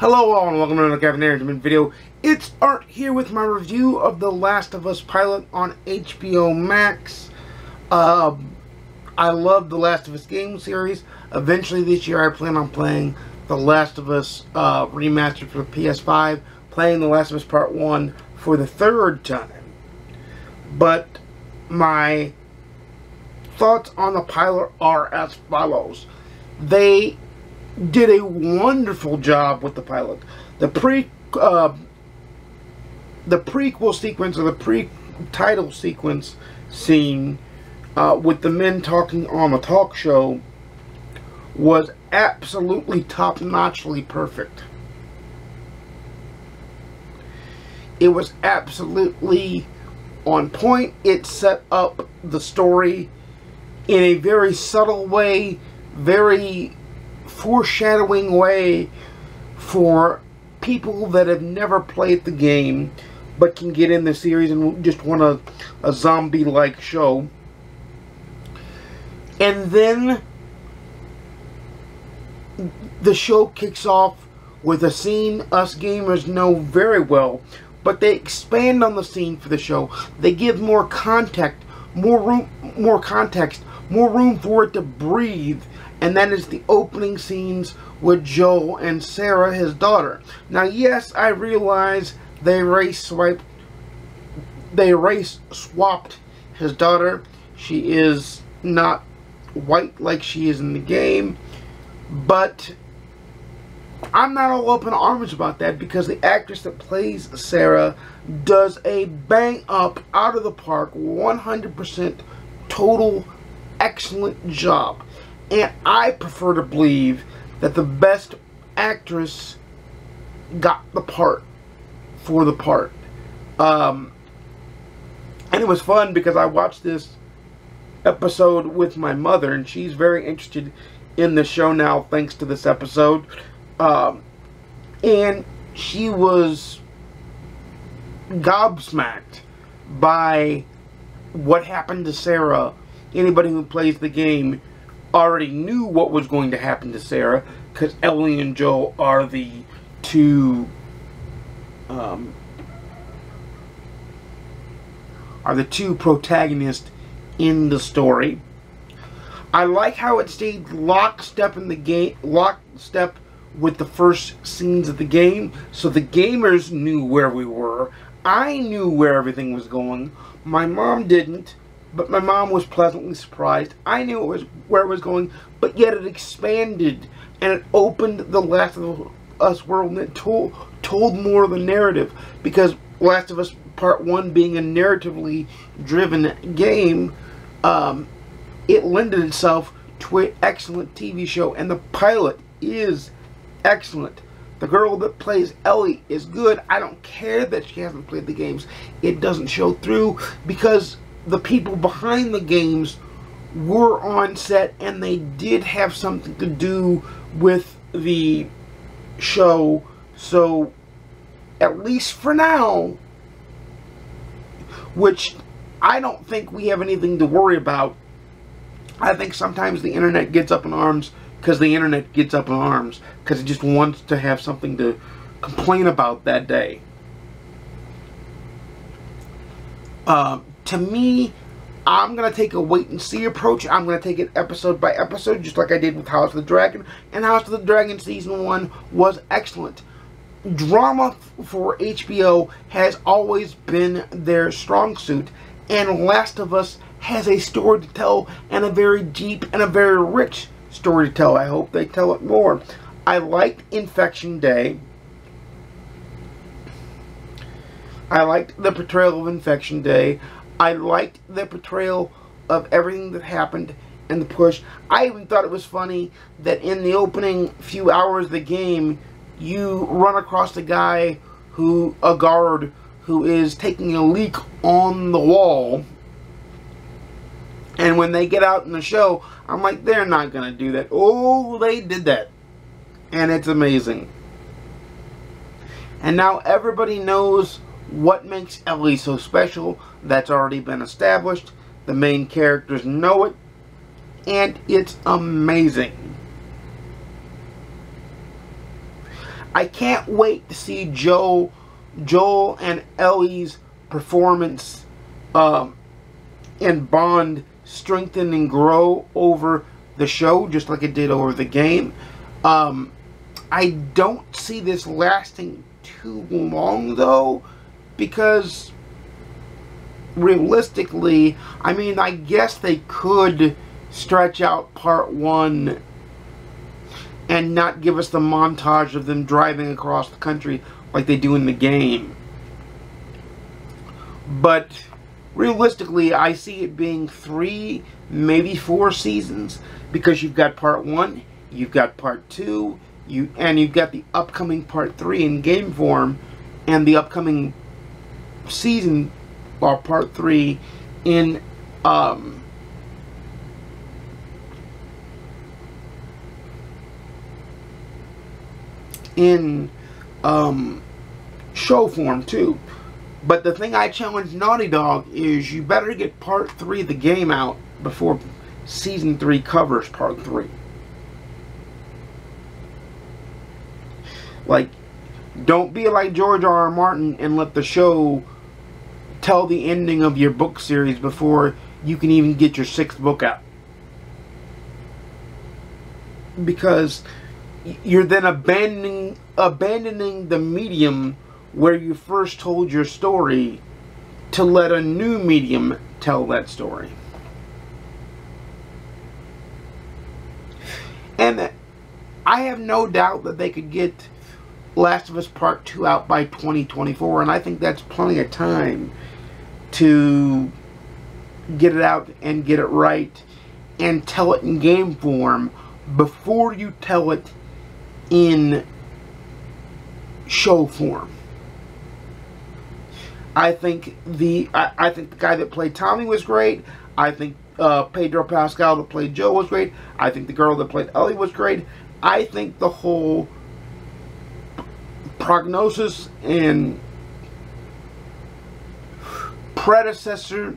Hello all and welcome to another Kevin Arrington video. It's Art here with my review of The Last of Us pilot on HBO Max. I love The Last of Us game series. Eventually this year I plan on playing The Last of Us remastered for the PS5, playing The Last of Us Part 1 for the third time. But my thoughts on the pilot are as follows. They did a wonderful job with the pilot. The prequel sequence, or the pre-title sequence scene with the men talking on the talk show was absolutely top-notchly perfect. It was absolutely on point. It set up the story in a very subtle way, very foreshadowing way for people that have never played the game but can get in the series and just want a zombie-like show. And then the show kicks off with a scene us gamers know very well, but they expand on the scene for the show. They give more context, more context, more room for it to breathe. And that is the opening scenes with Joel and Sarah, his daughter. Now, yes, I realize they race swapped his daughter. She is not white like she is in the game, but I'm not all up in arms about that because the actress that plays Sarah does a bang up, out of the park, 100% total excellent job. And I prefer to believe that the best actress got the part for the part. And it was fun because I watched this episode with my mother, and she's very interested in the show now thanks to this episode. And she was gobsmacked by what happened to Sarah. Anybody who plays the game already knew what was going to happen to Sarah, because Ellie and Joel are the two protagonists in the story. I like how it stayed lockstep in the game, lockstep with the first scenes of the game, so the gamers knew where we were. I knew where everything was going. My mom didn't, but my mom was pleasantly surprised. I knew where it was going, but yet it expanded and it opened the Last of Us world, and it told more of the narrative, because Last of Us Part 1 being a narratively driven game, it lended itself to an excellent TV show, and the pilot is excellent. The girl that plays Ellie is good. I don't care that she hasn't played the games. It doesn't show through because the people behind the games were on set, and they did have something to do with the show. So, at least for now, which I don't think we have anything to worry about. I think sometimes the internet gets up in arms because the internet gets up in arms because it just wants to have something to complain about that day. To me, I'm going to take a wait-and-see approach. I'm going to take it episode by episode, just like I did with House of the Dragon. And House of the Dragon Season 1 was excellent. Drama for HBO has always been their strong suit. And Last of Us has a story to tell, and a very deep and a very rich story to tell. I hope they tell it more. I liked Infection Day. I liked the portrayal of Infection Day. I liked the portrayal of everything that happened and the push. I even thought it was funny that in the opening few hours of the game, you run across a guy a guard who is taking a leak on the wall. And when they get out in the show, I'm like, they're not going to do that. Oh, they did that. And it's amazing. And now everybody knows what makes Ellie so special. That's already been established. The main characters know it. And it's amazing. I can't wait to see Joel and Ellie's performance and bond strengthen and grow over the show, just like it did over the game. I don't see this lasting too long, though, because realistically, I mean, I guess they could stretch out part 1 and not give us the montage of them driving across the country like they do in the game. But realistically, I see it being 3, maybe 4 seasons, because you've got part 1, you've got part 2, and you've got the upcoming part 3 in game form, and the upcoming season, or part 3, in show form too. But the thing I challenge Naughty Dog is you better get part 3 of the game out before season 3 covers part 3. Like, don't be like George R.R. Martin and let the show tell the ending of your book series before you can even get your 6th book out. Because you're then abandoning the medium where you first told your story to let a new medium tell that story. And I have no doubt that they could get Last of Us Part 2 out by 2024, and I think that's plenty of time to get it out and get it right and tell it in game form before you tell it in show form. I think the guy that played Tommy was great. I think Pedro Pascal that played Joe was great. I think the girl that played Ellie was great. I think the whole prognosis and predecessor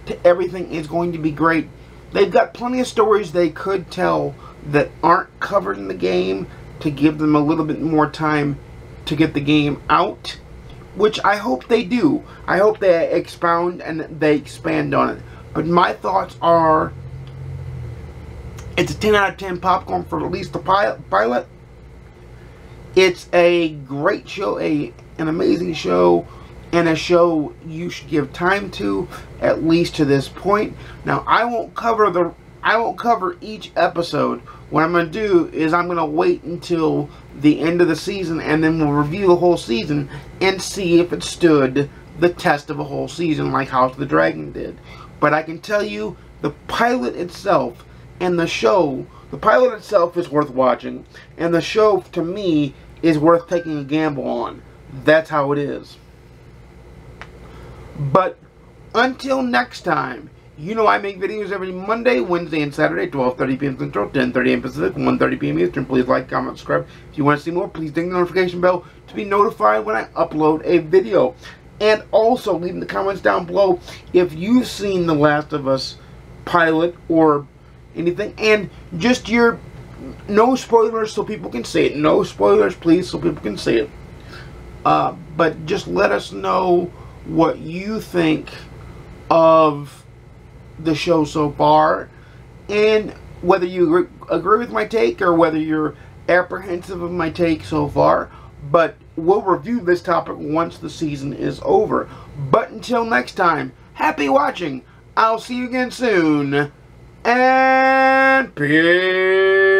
to everything is going to be great. They've got plenty of stories they could tell that aren't covered in the game to give them a little bit more time to get the game out, which I hope they do. I hope they expound and they expand on it. But my thoughts are, it's a 10 out of 10 popcorn for at least the pilot. It's a great show, an amazing show, and a show you should give time to, at least to this point. Now, I won't cover each episode. What I'm going to do is I'm going to wait until the end of the season, and then we'll review the whole season and see if it stood the test of a whole season like House of the Dragon did. But I can tell you, the pilot itself and the show, the pilot itself is worth watching, and the show, to me, is worth taking a gamble on. That's how it is. But until next time, you know I make videos every Monday, Wednesday, and Saturday, 12:30 p.m. Central, 10:30 a.m. Pacific, 1:30 p.m. Eastern. Please like, comment, subscribe. If you want to see more, please ding the notification bell to be notified when I upload a video. And also, leave in the comments down below if you've seen The Last of Us pilot or anything. And just your, no spoilers so people can see it. No spoilers, please, so people can see it. But just let us know what you think of the show so far, and whether you agree with my take or whether you're apprehensive of my take so far. But we'll review this topic once the season is over. But until next time, happy watching. I'll see you again soon, and peace.